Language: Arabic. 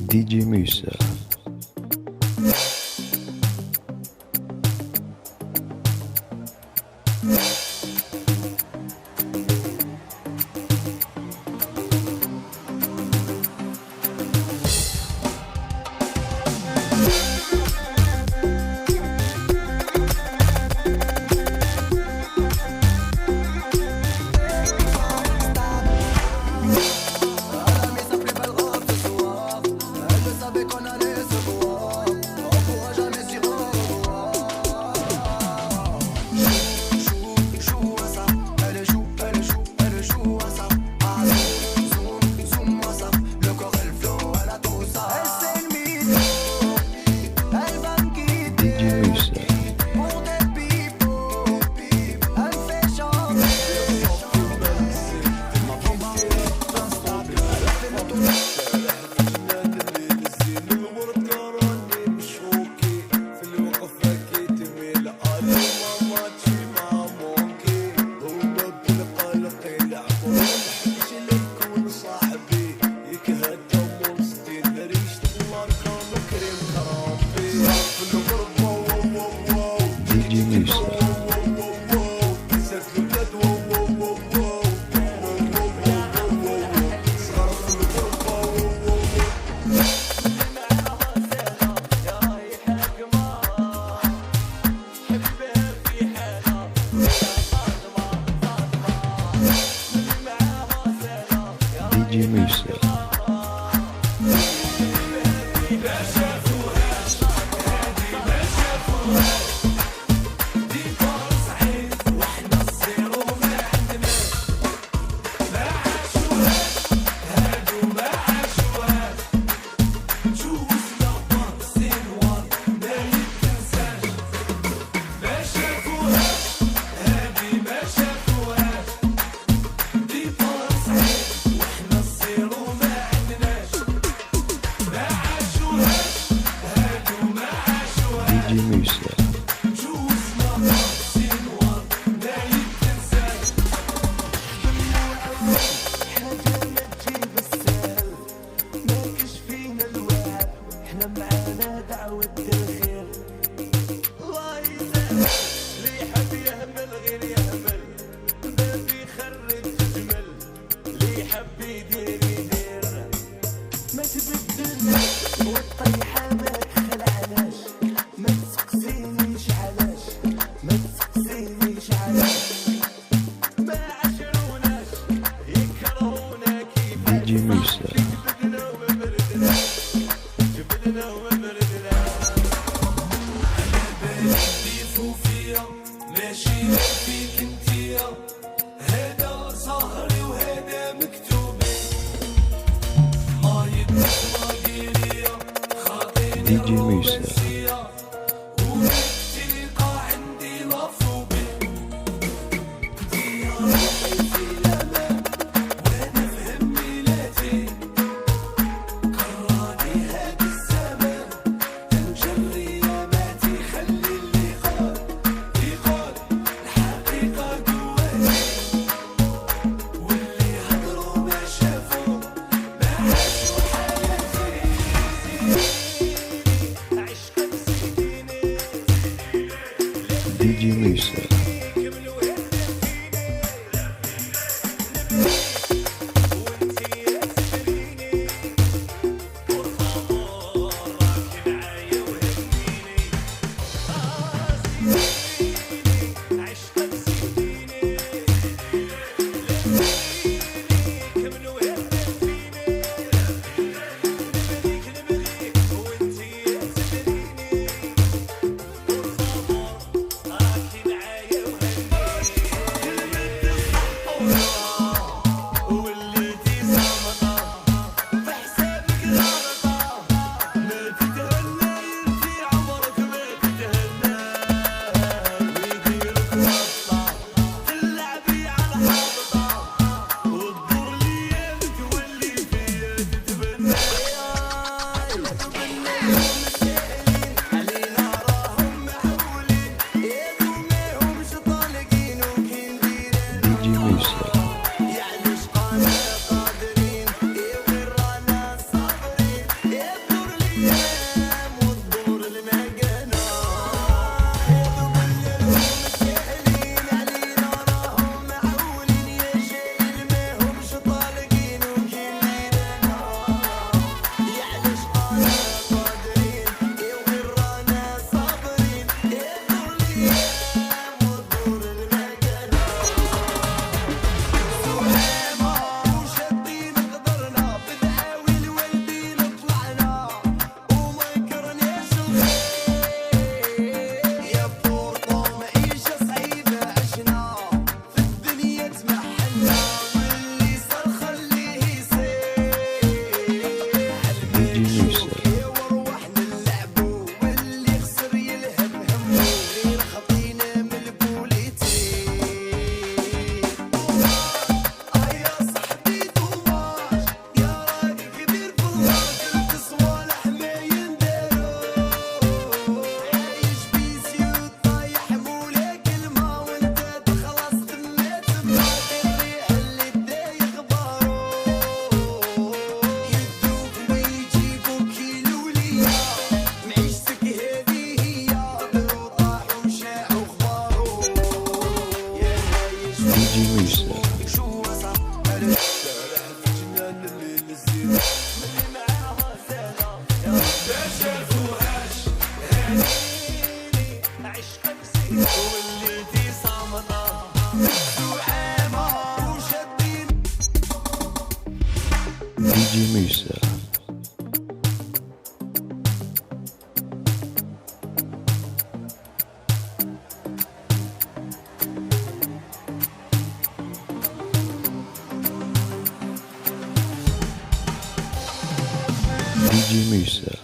دي جي موسى. دي جي موسى. دي جي موسى. ماشي فيك انتيا، هذا صهري وهذا مكتوبي، ما يتسمى قيريا خاطيني دي جي موسى. والثقة عندي لافوبي، انتيا روحي في الأمان وانا في هميلاتي، كراني هاد الزمان تنجري ياماتي، خلي اللي قال يقال الحقيقة جواتي، واللي هضروا ما شافوا ما عاشوا حياتي. عشق شارع في جنان الليل الزين واللي معاها سنة يا ما شافوهاش هانيني عشق نسيت وليتي صامتة زعامة وشادين دي جي موسى. دي جي موسى.